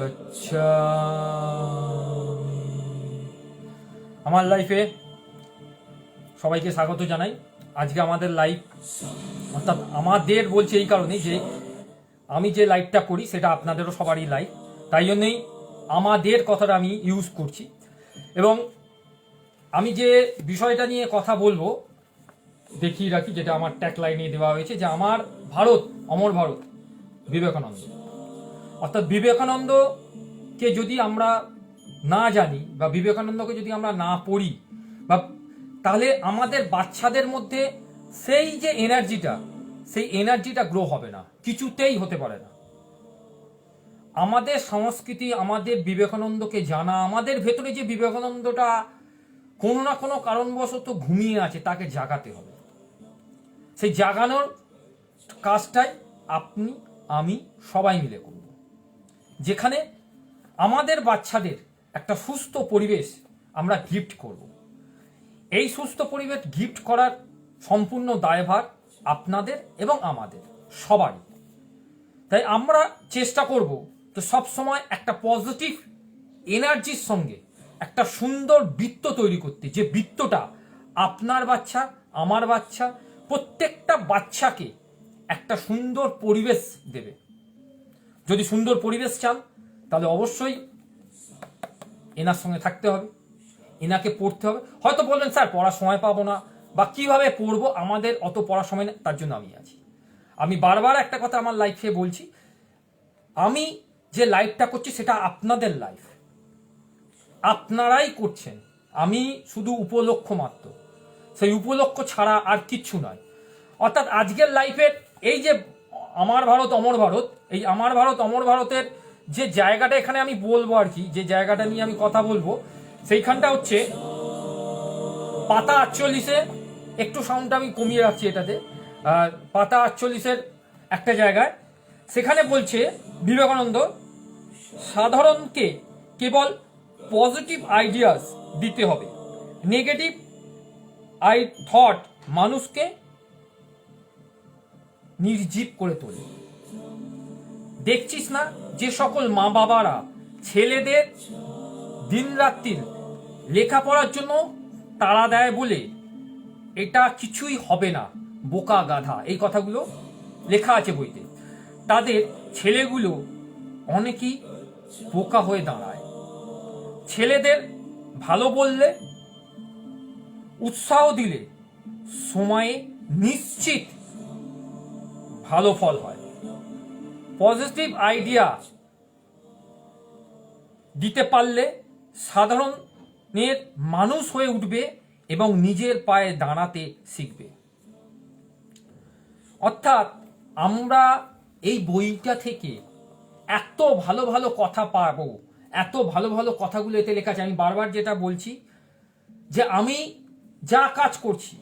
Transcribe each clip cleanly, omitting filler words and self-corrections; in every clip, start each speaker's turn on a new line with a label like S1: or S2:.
S1: গচ্ছামি। আমার লাইফে সবাইকে স্বাগত জানাই। আজকে আমাদের লাইভ, অর্থাৎ আমাদের বলছি এই কারণেই যে আমি যে লাইভটা করি সেটা আপনাদেরও সবারই লাইভ, তাই জন্যই আমাদের কথাটা আমি ইউজ করছি। এবং আমি যে বিষয়টা নিয়ে কথা বলবো দেখিয়ে রাখি, যেটা আমার ট্যাগ লাইনে দেওয়া হয়েছে, যে আমার ভারত, অমর ভারত, বিবেকানন্দ। অর্থাৎ বিবেকানন্দকে যদি আমরা না জানি বা বিবেকানন্দকে যদি আমরা না পড়ি, বা তাহলে আমাদের বাচ্চাদের মধ্যে সেই যে এনার্জিটা গ্রো হবে না, কিছুতেই হতে পারে না। আমাদের সংস্কৃতি, আমাদের বিবেকানন্দকে জানা, আমাদের ভেতরে যে বিবেকানন্দটা কোনো না কোনো কারণবশত ঘুমিয়ে আছে, তাকে জাগাতে হবে। সেই জাগানোর কাজটাই আপনি আমি সবাই মিলে করব, যেখানে আমাদের বাচ্চাদের একটা সুস্থ পরিবেশ আমরা গিফট করব। এই সুস্থ পরিবেশ গিফট করার সম্পূর্ণ দায়ভার আপনাদের এবং আমাদের সবারই। তাই আমরা চেষ্টা করব তো সবসময় একটা পজিটিভ এনার্জির সঙ্গে একটা সুন্দর বৃত্ত তৈরি করতে, যে বৃত্তটা আপনার বাচ্চা, আমার বাচ্চা, প্রত্যেকটা বাচ্চাকে একটা সুন্দর পরিবেশ দেবে। যদি সুন্দর পরিবেশ চান তাহলে অবশ্যই এনার সঙ্গে থাকতে হবে, এনাকে পড়তে হবে। হয়তো বলবেন স্যার পড়ার সময় পাবো না, বা কিভাবে পড়বো, আমাদের অত পড়ার সময় না, তার জন্য আমি আছি। আমি বারবার একটা কথা আমার লাইফে বলছি, আমি যে লাইফটা করছি সেটা আপনাদের লাইফ, আপনারাই করছেন, আমি শুধু উপলক্ষ মাত্র, সেই উপলক্ষ ছাড়া আর কিচ্ছু নয়। অর্থাৎ আজকের লাইফের এই যে আমার ভারত অমর ভারত, এই আমার ভারত অমর ভারতের যে জায়গাটা এখানে আমি বলবো আর কি, যে জায়গাটা নিয়ে আমি কথা বলবো, সেইখানটা হচ্ছে পাতা 48-এ, একটু সাউন্ডটা আমি কমিয়ে রাখছি এটাতে, পাতা 48-এর একটা জায়গায় সেখানে বলছে বিবেকানন্দ, সাধারণকে কেবল পজিটিভ আইডিয়াস দিতে হবে, নেগেটিভ থট মানুষকে নির্জীব করে তোলে। দেখছিস না যে সকল মা বাবারা ছেলেদের দিনরাত্রির লেখাপড়ার জন্য তাড়া দেয় বলে এটা কিছুই হবে না, বোকা গাধা, এই কথাগুলো লেখা আছে বইতে। তাদের ছেলেগুলো অনেকেই বোকা হয়ে দাঁড়ায়। ছেলেদের ভালো বললে, উৎসাহ দিলে সময়ে নিশ্চিত ভালো ফল হয়। পজিটিভ আইডিয়া দিতে পারলে সাধারণের মানুষ হয়ে উঠবে এবং নিজের পায়ে দাঁড়াতে শিখবে। অর্থাৎ আমরা এই বইটা থেকে এত ভালো ভালো কথা পাবো, এত ভালো ভালো কথাগুলো এতে লেখা আছে। আমি বারবার যেটা বলছি, যে আমি যা কাজ করছি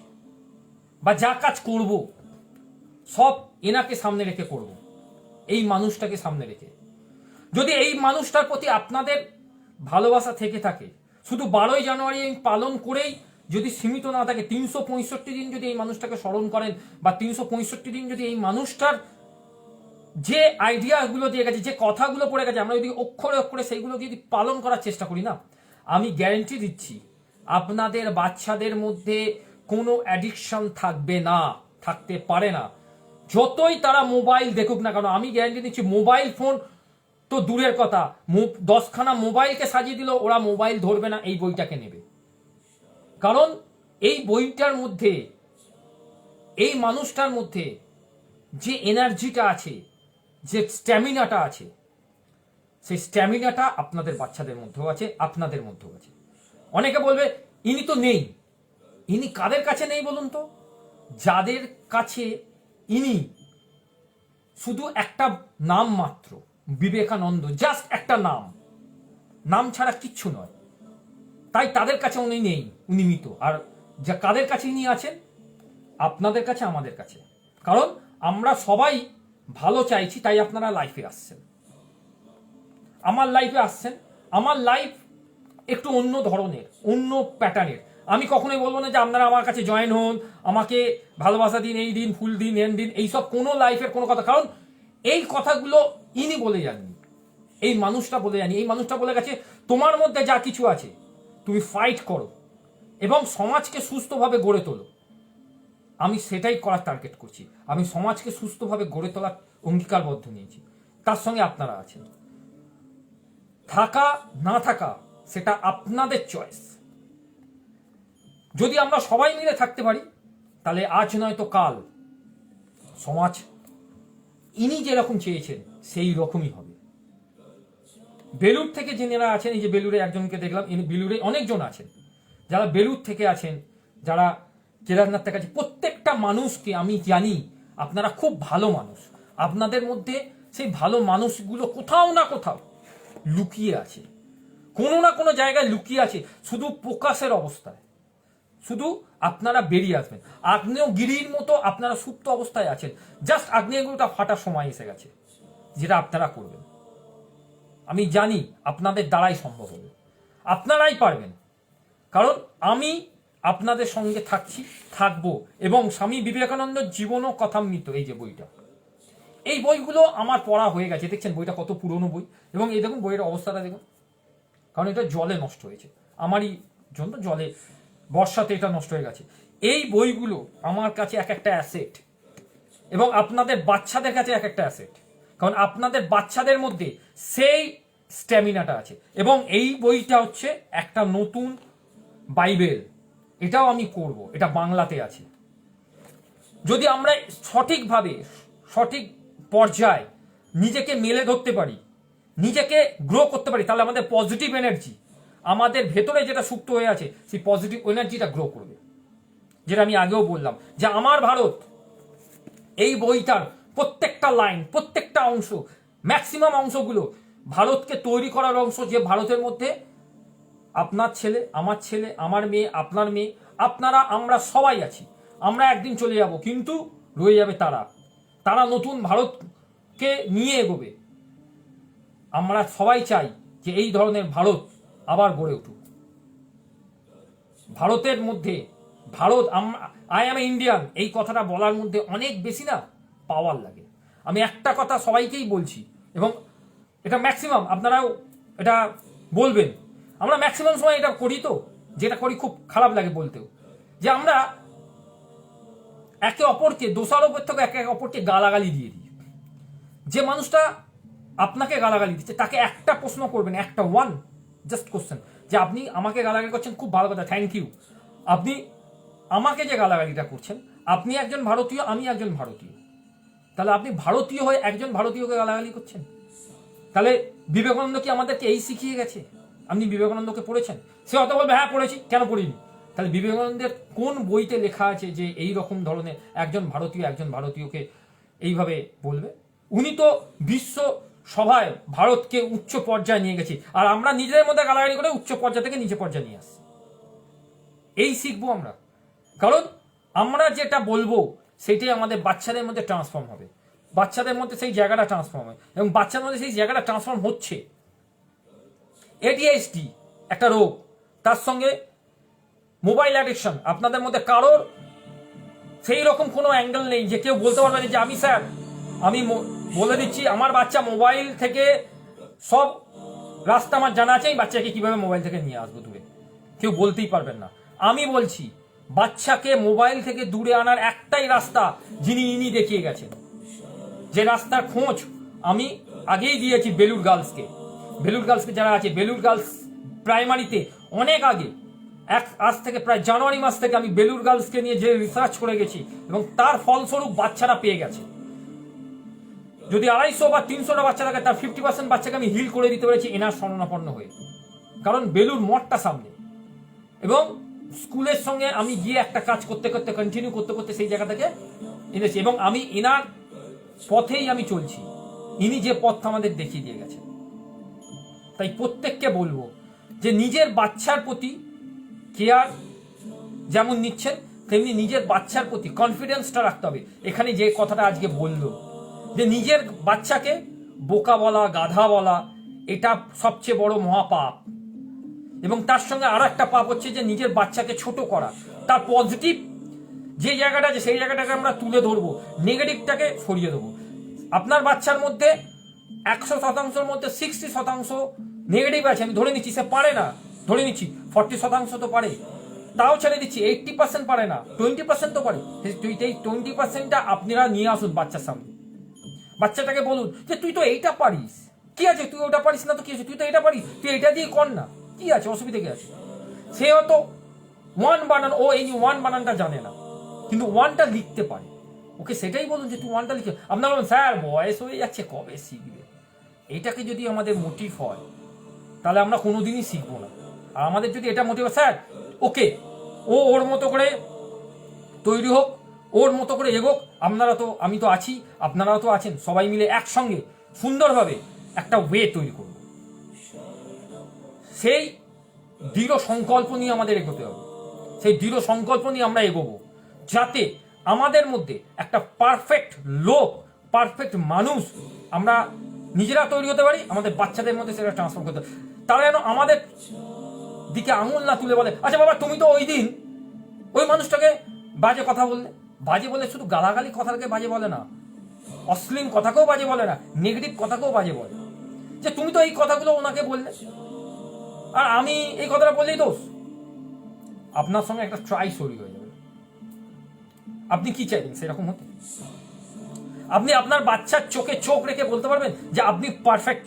S1: বা যা কাজ করব সব এনাকে সামনে রেখে করব, এই মানুষটাকে সামনে রেখে। যদি এই মানুষটার প্রতি আপনাদের ভালোবাসা থেকে থাকে, শুধু 12ই জানুয়ারি পালন করেই যদি সীমিত না থাকে, 365 দিন যদি এই মানুষটাকে স্মরণ করেন, বা 365 দিন যদি এই মানুষটার যে আইডিয়াগুলো দিয়ে গেছে, যে কথাগুলো পড়ে গেছে, আমরা যদি অক্ষরে অক্ষরে সেইগুলো যদি পালন করার চেষ্টা করি না, আমি গ্যারেন্টি দিচ্ছি আপনাদের বাচ্চাদের মধ্যে কোনো অ্যাডিকশন থাকবে না, থাকতে পারে না। যতই তারা মোবাইল দেখুক না কেন, আমি গ্যারেন্টি দিচ্ছি মোবাইল ফোন তো দূরের কথা, 10খানা মোবাইলকে সাজিয়ে দিল, ওরা মোবাইল ধরবে না, এই বইটাকে নেবে। কারণ এই বইটার মধ্যে, এই মানুষটার মধ্যে যে এনার্জিটা আছে, যে স্ট্যামিনাটা আছে, সেই স্ট্যামিনাটা আপনাদের বাচ্চাদের মধ্যেও আছে, আপনাদের মধ্যেও আছে। অনেকে বলবে ইনি তো নেই। ইনি কাদের কাছে নেই বলুন তো? যাদের কাছে ইনি শুধু একটা নাম মাত্র, বিবেকানন্দ, জাস্ট একটা নাম ছাড়া কিচ্ছু নয়, তাই তাদের কাছে উনি নেই, উনি মৃত। আর যা কাদের কাছে ইনি আছেন? আপনাদের কাছে, আমাদের কাছে। কারণ আমরা সবাই ভালো চাইছি, তাই আপনারা লাইফে আসছেন, আমার লাইফে আসছেন। আমার লাইফ একটু অন্য ধরনের, অন্য প্যাটার্নের। আমি কখনোই বলবো না যে আপনারা আমার কাছে জয়েন হন, আমাকে ভালোবাসা দিন, এই দিন, ফুল দিন, এন দিন, এইসব কোনো লাইফের কোনো কথা। কারণ এই কথাগুলো ইনি বলে যাননি, এই মানুষটা বলে জানি, এই মানুষটা বলে গেছে তোমার মধ্যে যা কিছু আছে তুমি ফাইট করো এবং সমাজকে সুস্থভাবে গড়ে তোলো। আমি সেটাই করার টার্গেট করছি। আমি সমাজকে সুস্থভাবে গড়ে তোলার অঙ্গীকারবদ্ধ নিয়েছি। তার সঙ্গে আপনারা আছেন। থাকা না থাকা সেটা আপনাদের চয়েস। যদি আমরা সবাই মিলে থাকতে পারি তাহলে আজ নয়তো কাল সমাজ ইনি যেরকম চেয়েছেন সেই রকমই হবে। বেলুর থেকে যারা আছেন, এই যে বেলুরে একজনকে দেখলাম, বেলুরে অনেকজন আছেন যারা বেলুর থেকে আছেন, যারা কেদারনাথ থেকে আছেন, প্রত্যেকটা মানুষকে আমি জানি আপনারা খুব ভালো মানুষ। আপনাদের মধ্যে সেই ভালো মানুষগুলো কোথাও না কোথাও লুকিয়ে আছে, কোনো না কোনো জায়গায় লুকিয়ে আছে, শুধু প্রকাশের অবস্থায়। শুধু আপনারা বেরিয়ে আসবেন। আগ্নেয়গিরির মতো আপনারা সুপ্ত অবস্থায় আছেন, জাস্ট আগ্নেয়গিরিটা ফাটার সময় এসে গেছে, যেটা আপনারা করবেন। আমি জানি আপনাদের দ্বারাই সম্ভব হবে, আপনারাই পারবেন। কারণ আমি আপনাদের সঙ্গে থাকছি, থাকবো। এবং স্বামী বিবেকানন্দের জীবন ও কথামৃত, এই যে বইটা, এই বইগুলো আমার পড়া হয়ে গেছে। দেখছেন বইটা কত পুরনো বই, এবং এই দেখুন বইয়ের অবস্থাটা দেখুন, কারণ এটা জলে নষ্ট হয়েছে, আমারই জন্য জলে, বর্ষাতে এটা নষ্ট হয়ে গেছে। এই বইগুলো আমার কাছে এক একটা অ্যাসেট, এবং আপনাদের বাচ্চাদের কাছে এক একটা অ্যাসেট, কারণ আপনাদের বাচ্চাদের মধ্যে সেই স্ট্যামিনাটা আছে। এবং এই বইটা হচ্ছে একটা নতুন বাইবেল, এটাও আমি করব, এটা বাংলাতে আছে। যদি আমরা সঠিকভাবে সঠিক পর্যায়ে নিজেকে মেলে ধরতে পারি, নিজেকে গ্রো করতে পারি, তাহলে আমাদের পজিটিভ এনার্জি, আমাদের ভেতরে যেটা সুপ্ত হয়ে আছে, সেই পজিটিভ এনার্জিটা গ্রো করবে। যেটা আমি আগেও বললাম যে আমার ভারত, এই বইটার প্রত্যেকটা লাইন, প্রত্যেকটা অংশ, ম্যাক্সিমাম অংশগুলো ভারতকে তৈরি করার অংশ। যে ভারতের মধ্যে আপনার ছেলে, আমার মেয়ে, আপনার মেয়ে, আপনারা, আমরা সবাই আছি। আমরা একদিন চলে যাব, কিন্তু রয়ে যাবে তারা নতুন ভারতকে নিয়ে এগোবে। আমরা সবাই চাই যে এই ধরনের ভারত আবার গড়ে উঠুক। ভারতের মধ্যে, ভারত, আই অ্যাম ইন্ডিয়ান, এই কথাটা বলার মধ্যে অনেক বেশি না পাওয়ার লাগে। আমি একটা কথা সবাইকেই বলছি, এবং এটা ম্যাক্সিমাম আপনারাও এটা বলবেন। আমরা ম্যাক্সিমাম সময় এটা করি, তো যেটা করি খুব খারাপ লাগে বলতেও, যে আমরা একে অপরকে, দোষারোপের থেকে একে অপরকে গালাগালি দিয়ে দিই। যে মানুষটা আপনাকে গালাগালি দিচ্ছে তাকে একটা প্রশ্ন করবেন, একটা ওয়ান জাস্ট কোশ্চেন, যে আপনি আমাকে গালাগালি করছেন, খুব ভালো কথা, থ্যাংক ইউ। আপনি আমাকে যে গালাগালিটা করছেন, আপনি একজন ভারতীয়, আমি একজন ভারতীয়, তাহলে আপনি ভারতীয় হয়ে একজন ভারতীয়কে গালাগালি করছেন। তাহলে বিবেকানন্দ কি আমাদেরকে এই শিখিয়ে গেছে? আপনি বিবেকানন্দকে পড়েছেন? সে হয়তো বলবে হ্যাঁ পড়েছি, কেন পড়িনি? তাহলে বিবেকানন্দের কোন বইতে লেখা আছে যে এই রকম ধরনের একজন ভারতীয়কে এইভাবে বলবে? উনি তো বিশ্ব সভায় ভারতকে উচ্চ পর্যায়ে নিয়ে গেছি, আর আমরা নিজেদের মধ্যে গালাগালি করে উচ্চ পর্যায় থেকে নিচে পর্যায়ে নিয়ে আসছি। এই শিখবো আমরা, কারণ আমরা যেটা বলবো সেটাই আমাদের বাচ্চাদের মধ্যে ট্রান্সফর্ম হবে, বাচ্চাদের মধ্যে সেই জায়গাটা ট্রান্সফর্ম হবে, এবং বাচ্চাদের মধ্যে সেই জায়গাটা ট্রান্সফর্ম হচ্ছে। এডিএইচডি একটা রোগ, তার সঙ্গে মোবাইল অ্যাডিকশন। আপনাদের মধ্যে কারোর সেই রকম কোনো অ্যাঙ্গেল নেই যে কেউ বলতে পারবে যে আমি স্যার, আমি বলে দিচ্ছি আমার বাচ্চা মোবাইল থেকে, সব রাস্তা আমার জানা আছে, এই বাচ্চাকে কিভাবে মোবাইল থেকে নিয়ে আসবো দূরে, কেউ বলতেই পারবেন না। আমি বলছি বাচ্চাকে মোবাইল থেকে দূরে আনার একটাই রাস্তা, ইনি দেখিয়ে গেছেন, যে রাস্তার খোঁজ আমি আগেই দিয়েছি বেলুর গার্লসকে যারা আছে, বেলুর গার্লস প্রাইমারিতে অনেক আগে, আজ থেকে প্রায় জানুয়ারি মাস থেকে আমি বেলুর গার্লসকে নিয়ে যে রিসার্চ করে গেছি, এবং তার ফলস্বরূপ বাচ্চারা পেয়ে গেছে। যদি 250 বা 300টা বাচ্চা থাকে, তার 50% বাচ্চাকে আমি হিল করে দিতে পেরেছি এনার শরণাপন্ন হয়ে, কারণ বেলুর মঠটা সামনে। এবং স্কুলের সঙ্গে আমি গিয়ে একটা কাজ করতে করতে, কন্টিনিউ করতে করতে সেই জায়গা থেকে এনেছি, এবং আমি এনার পথেই আমি চলছি। ইনি যে পথটা আমাদের দেখিয়ে দিয়ে গেছে। তাই প্রত্যেককে বলবো যে নিজের বাচ্চার প্রতি কেয়ার যেমন নিচ্ছেন, তেমনি নিজের বাচ্চার প্রতি কনফিডেন্সটা রাখতে হবে। এখানে যে কথাটা আজকে বললো, যে নিজের বাচ্চাকে বোকা বলা, গাধা বলা, এটা সবচেয়ে বড় মহাপাপ। এবং তার সঙ্গে আরো একটা পাপ হচ্ছে যে নিজের বাচ্চাকে ছোট করা। তার পজিটিভ যে জায়গাটা আছে সেই জায়গাটাকে আমরা তুলে ধরবো, নেগেটিভটাকে সরিয়ে দেবো। আপনার বাচ্চার মধ্যে 100%-র মধ্যে 60% নেগেটিভ আছে, আমি ধরে নিচ্ছি সে পারে না, ধরে নিচ্ছি 40% তো পারে, তাও ছেড়ে দিচ্ছি 80% পারে না, 20% তো পারে। এই 20%টা আপনারা নিয়ে আসুন বাচ্চার সামনে, বাচ্চাটাকে বলুন যে তুই তো এইটা পারিস, কি আছে, তুই ওটা পারিস না তো কি আছে, তুই তো এটা পারিস, তুই এটা দিয়ে কর না, কি আছে, অসুবিধা কি আছে। সে হয়তো ওয়ান বানান, ও এই ওয়ান বানানটা জানে না, কিন্তু ওয়ানটা লিখতে পারে, ওকে সেটাই বলুন যে তুই ওয়ানটা লিখে। আপনারা বলুন স্যার বয়স হয়ে যাচ্ছে কবে শিখবে, এটাকে যদি আমাদের মোটিভ হয় তাহলে আমরা কোনোদিনই শিখবো না। আর আমাদের যদি এটা মোটিভ হয় স্যার ওকে ও ওর মতো করে তৈরি হোক, ওর মতো করে এগোক, আপনারা তো, আমি তো আছি, আপনারাও তো আছেন, সবাই মিলে একসঙ্গে সুন্দরভাবে একটা ওয়ে তৈরি করব, সেই দৃঢ় সংকল্প নিয়ে আমাদের এগোতে হবে, সেই দৃঢ় সংকল্প নিয়ে আমরা এগোবো, যাতে আমাদের মধ্যে একটা পারফেক্ট লোক, পারফেক্ট মানুষ আমরা নিজেরা তৈরি হতে পারি, আমাদের বাচ্চাদের মধ্যে সেটা ট্রান্সফার করতে, তারা যেন আমাদের দিকে আঙুল না তুলে বলে আচ্ছা বাবা তুমি তো ওই দিন ওই মানুষটাকে বাজে কথা বললে। বাজে বলে শুধু গালাগালি কথাকে বাজে বলে না, অশ্লীল কথাকেও বাজে বলে না, নেগেটিভ কথাকেও বাজে বলে, যে তুমি তো এই কথাগুলো ওনাকে বললে আর আমি এই কথাটা বললেই দোষ। আপনার সঙ্গে একটা ট্রাই তৈরি হয়ে যাবে। আপনি কি চাইবেন সেরকম হতে? আপনি আপনার বাচ্চার চোখে চোখ রেখে বলতে পারবেন যে আপনি পারফেক্ট,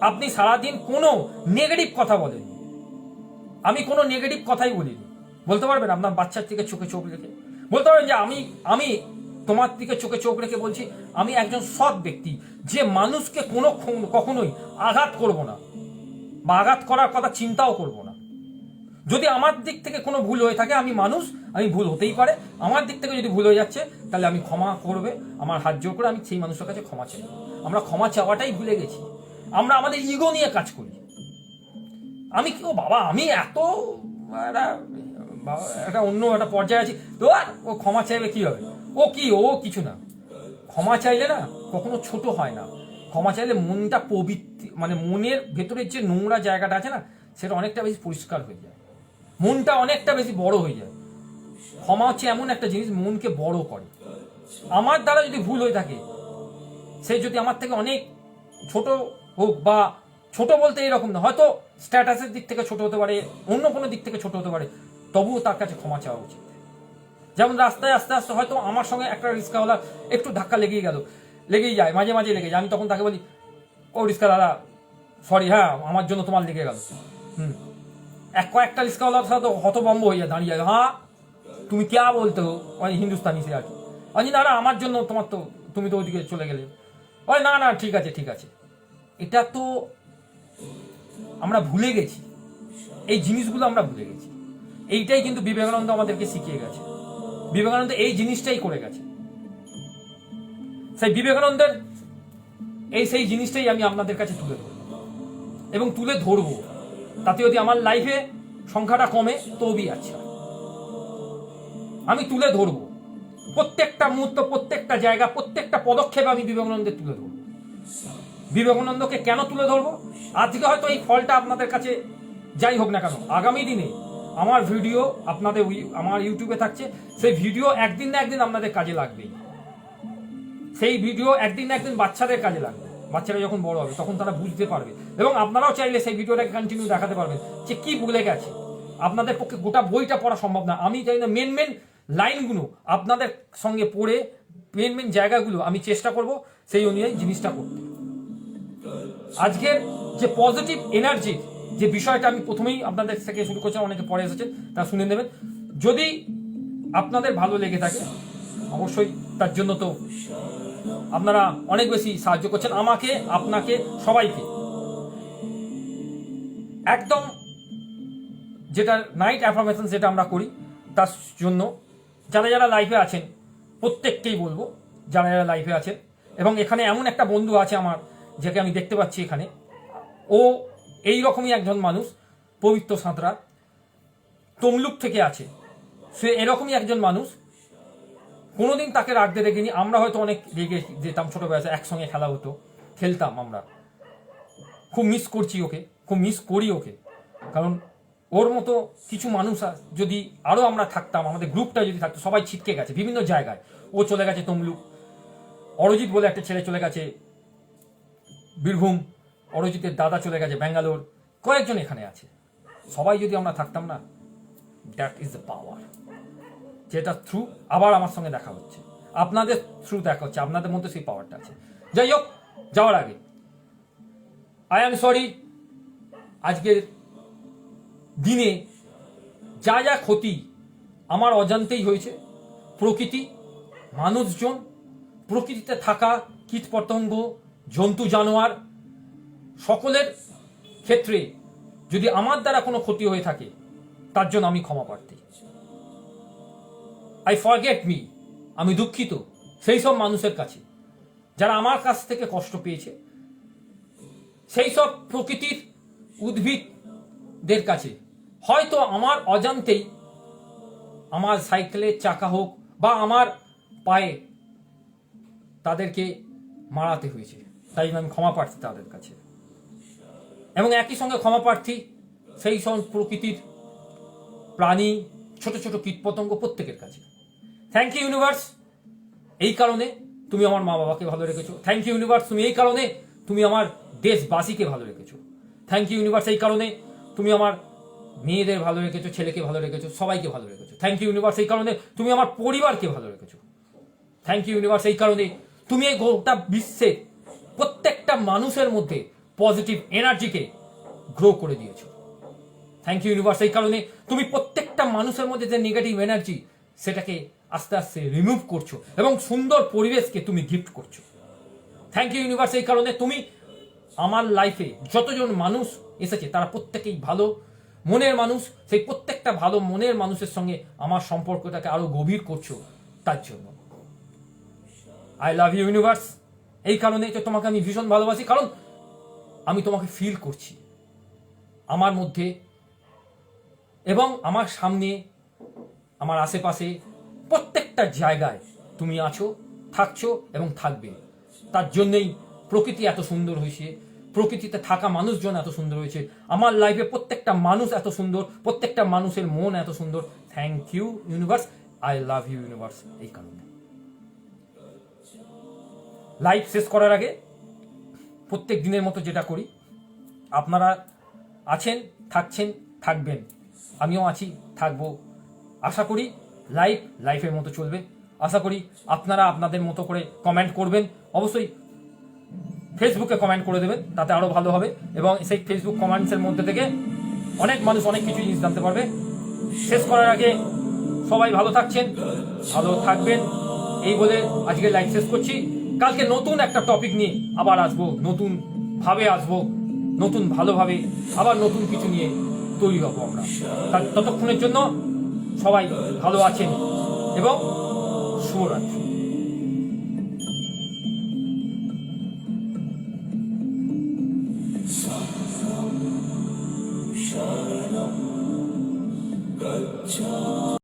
S1: আপনি সারাদিন কোনো নেগেটিভ কথা বলেন, আমি কোনো নেগেটিভ কথাই বলিনি, বলতে পারবেন আপনার বাচ্চার দিকে চোখে চোখ রেখে? বলতে পারবেন যে আমি তোমার দিকে চোখে চোখ রেখে বলছি আমি একজন সৎ ব্যক্তি, যে মানুষকে কখনোই আঘাত করব না বা আঘাত করার কথা চিন্তাও করব না। যদি আমার দিক থেকে কোনো ভুল হয়ে থাকে, আমি মানুষ, আমি ভুল হতেই পারে, আমার দিক থেকে যদি ভুল হয়ে যাচ্ছে তাহলে আমি ক্ষমা করবে, আমার হাত জোর করে আমি সেই মানুষের কাছে ক্ষমা চাই। আমরা ক্ষমা চাওয়াটাই ভুলে গেছি, আমরা আমাদের ইগো নিয়ে কাজ করি। আমি কি ও বাবা আমি এত একটা অন্য একটা পর্যায়ে আছি তো, আর ও ক্ষমা চাইবে কি হবে, ও কি, ও কিছু না। ক্ষমা চাইলে না কখনো ছোট হয় না, ক্ষমা চাইলে মনটা পবিত্র, মানে মনের ভেতরের যে নোংরা জায়গাটা আছে না সেটা অনেকটা বেশি পরিষ্কার হয়ে যায়, মনটা অনেকটা বেশি বড় হয়ে যায়। ক্ষমা হচ্ছে এমন একটা জিনিস মনকে বড় করে। আমার দ্বারা যদি ভুল হয়ে থাকে, সে যদি আমার থেকে অনেক ছোট হোক, বা ছোট বলতে এরকম না, হয়তো স্ট্যাটাসের দিক থেকে ছোট হতে পারে, অন্য কোনো দিক থেকে ছোট হতে পারে, তবুও তার কাছে ক্ষমা চাওয়া উচিত। যেমন রাস্তায় আস্তে আস্তে হয়তো আমার সঙ্গে একটা রিক্সাওয়ালা একটু ধাক্কা লেগেই যায়, মাঝে মাঝে লেগে যায়, আমি তখন তাকে বলি ও রিক্সা দাদা সরি, হ্যাঁ আমার জন্য তোমার লেগে গেল। কয়েকটা রিক্সাওয়ালার সাথে হতভম্ব হয়ে যায়, দাঁড়িয়ে যায়, হ্যাঁ তুমি क्या বলতে हो, ওই হিন্দুস্তানি সে আর কি, আমি না না আমার জন্য তোমার তো, তুমি তো ওইদিকে চলে গেলে, ওই না না ঠিক আছে ঠিক আছে। এটা তো আমরা ভুলে গেছি, এই জিনিসগুলো আমরা ভুলে গেছি। এইটাই কিন্তু বিবেকানন্দ আমাদেরকে শিখিয়ে গেছে, বিবেকানন্দ এই জিনিসটাই করে গেছে। সেই বিবেকানন্দের সেই জিনিসটাই আমি আপনাদের কাছে তুলে ধরব এবং তুলে ধরবো, তাতে যদি আমার লাইফে সংখ্যাটা কমে তবেই আচ্ছা। আমি তুলে ধরবো প্রত্যেকটা মুহূর্ত, প্রত্যেকটা জায়গা, প্রত্যেকটা পদক্ষেপ আমি বিবেকানন্দের তুলে ধরবো। বিবেকানন্দকে কেন তুলে ধরবো? আজকে হয়তো এই ফলটা আপনাদের কাছে যাই হোক না কেন, আগামী দিনে আমার ভিডিও আপনাদের আমার ইউটিউবে থাকছে, সেই ভিডিও একদিন না একদিন আপনাদের কাজে লাগবেই। সেই ভিডিও একদিন না একদিন বাচ্চাদের কাজে লাগবে, বাচ্চারা যখন বড় হবে তখন তারা বুঝতে পারবে, এবং আপনারাও চাইলে সেই ভিডিওটাকে কন্টিনিউ দেখাতে পারবেন যে কি ভুলে গেছে। আপনাদের পক্ষে গোটা বইটা পড়া সম্ভব না, আমি চাই না মেন লাইনগুলো আপনাদের সঙ্গে পড়ে, মেন জায়গাগুলো আমি চেষ্টা করব সেই অনুযায়ী জিনিসটা করতে। আজকের যে পজিটিভ এনার্জি যে বিষয়টা আমি প্রথমেই আপনাদের থেকে শুরু করছিলাম, অনেকে পরে এসেছেন তা শুনে নেবেন। যদি আপনাদের ভালো লেগে থাকে অবশ্যই, তার জন্য তো আপনারা অনেক বেশি সাহায্য করছেন আমাকে, আপনাকে, সবাইকে। একদম যেটা নাইট অ্যাফার্মেশন যেটা আমরা করি, তার জন্য যারা যারা লাইফে আছেন প্রত্যেককেই বলবো, যারা যারা লাইফে আছেন, এবং এখানে এমন একটা বন্ধু আছে আমার, যাকে আমি দেখতে পাচ্ছি এখানে, ও এই রকমই একজন মানুষ, পবিত্র সাঁতরা, তমলুক থেকে আছে। সে এরকমই একজন মানুষ, কোনোদিন তাকে রাখতে দেখিনি। আমরা হয়তো অনেক রেগে যেতাম, ছোটবেলায় একসঙ্গে খেলা হতো, খেলতাম আমরা। খুব মিস করছি ওকে, খুব মিস করি ওকে, কারণ ওর মতো কিছু মানুষ যদি আরও আমরা থাকতাম, আমাদের গ্রুপটা যদি থাকতো, সবাই ছিটকে গেছে বিভিন্ন জায়গায়। ও চলে গেছে তমলুক, অরিজিৎ বলে একটা ছেলে চলে গেছে বীরভূম, অরিজিতের দাদা চলে গেছে ব্যাঙ্গালোর, কয়েকজন এখানে আছে। সবাই যদি আমরা থাকতাম না, দ্যাট ইজ দ্য পাওয়ার, যেটা থ্রু আবার আমার সঙ্গে দেখা হচ্ছে, আপনাদের থ্রু দেখা হচ্ছে, আপনাদের মধ্যে সেই পাওয়ারটা আছে। যাই হোক, যাওয়ার আগে আই এম সরি, আজকের দিনে যা যা ক্ষতি আমার অজান্তেই হয়েছে, প্রকৃতি, মানুষজন, প্রকৃতিতে থাকা কীট পতঙ্গ, জন্তু জানোয়ার, সকলের ক্ষেত্রে যদি আমার দ্বারা কোনো ক্ষতি হয়ে থাকে, তার জন্য আমি ক্ষমা প্রার্থী। আই ফরগেট মি, আমি দুঃখিত সেই সব মানুষের কাছে যারা আমার কাছ থেকে কষ্ট পেয়েছে, সেই সব প্রকৃতির উদ্ভিদদের কাছে হয়তো আমার অজান্তেই আমার সাইকেলের চাকা হোক বা আমার পায়ে তাদেরকে মারাতে হয়েছে, তাই আমি ক্ষমা প্রার্থী তাদের কাছে। এবং একই সঙ্গে ক্ষমা প্রার্থী সেই সব প্রকৃতির প্রাণী, ছোট ছোট কীটপতঙ্গ প্রত্যেকের কাছে। থ্যাংক ইউ ইউনিভার্স, এই কারণে তুমি আমার মা বাবাকে ভালো রেখেছো। থ্যাংক ইউ ইউনিভার্স, তুমি এই কারণে তুমি আমার দেশবাসীকে ভালো রেখেছো। থ্যাংক ইউ ইউনিভার্স, এই কারণে তুমি আমার মেয়েদের ভালো রেখেছো, ছেলেকে ভালো রেখেছো, সবাইকে ভালো রেখেছো। থ্যাংক ইউ ইউনিভার্স, এই কারণে তুমি আমার পরিবারকে ভালো রেখেছো। থ্যাংক ইউ ইউনিভার্স, এই কারণে তুমি এই গোটা বিশ্বে প্রত্যেকটা মানুষের মধ্যে পজিটিভ এনার্জিকে গ্রো করে দিয়েছো। থ্যাংক ইউ ইউনিভার্স, এই কারণে তুমি প্রত্যেকটা মানুষের মধ্যে যে নেগেটিভ এনার্জি, সেটাকে আস্তে আস্তে রিমুভ করছো এবং সুন্দর পরিবেশকে তুমি গিফট করছো। থ্যাংক ইউ ইউনিভার্স, এই কারণে তুমি আমার লাইফে যতজন মানুষ এসেছে তারা প্রত্যেকেই ভালো মনের মানুষ, সেই প্রত্যেকটা ভালো মনের মানুষের সঙ্গে আমার সম্পর্কটাকে আরো গভীর করছো। তার জন্য আই লাভ ইউ ইউনিভার্স, এই কারণে তো তোমাকে আমি ভীষণ ভালোবাসি, কারণ আমি তোমাকে ফিল করছি আমার মধ্যে এবং আমার সামনে, আমার আশেপাশে, প্রত্যেকটা জায়গায় তুমি আছো, থাকছো এবং থাকবে। তার জন্যই প্রকৃতি এত সুন্দর হয়েছে, প্রকৃতিতে থাকা মানুষজন এত সুন্দর হয়েছে, আমার লাইফে প্রত্যেকটা মানুষ এত সুন্দর, প্রত্যেকটা মানুষের মন এত সুন্দর। Thank you universe, I love you universe. এই কারণে লাইফ শেষ করার আগে প্রত্যেক দিনের মতো যেটা করি, আপনারা আছেন, থাকছেন, থাকবেন, আমিও আছি, থাকবো। আশা করি লাইফের মতো চলবে। আশা করি আপনারা আপনাদের মতো করে কমেন্ট করবেন, অবশ্যই ফেসবুকে কমেন্ট করে দেবেন, তাতে আরো ভালো হবে এবং সেই ফেসবুক কমেন্টসের মধ্যে থেকে অনেক মানুষ অনেক কিছু জিনিস জানতে পারবে। শেষ করার আগে সবাই ভালো থাকছেন, ভালো থাকবেন, এই বলে আজকে লাইভ শেষ করছি। কালকে নতুন একটা টপিক নিয়ে আবার আসবো, নতুন ভাবে আসবো, নতুন ভালোভাবে আবার নতুন কিছু নিয়ে তৈরি হবো আমরা। ততক্ষণের জন্য সবাই ভালো আছেন এবং শুভরাত্রি।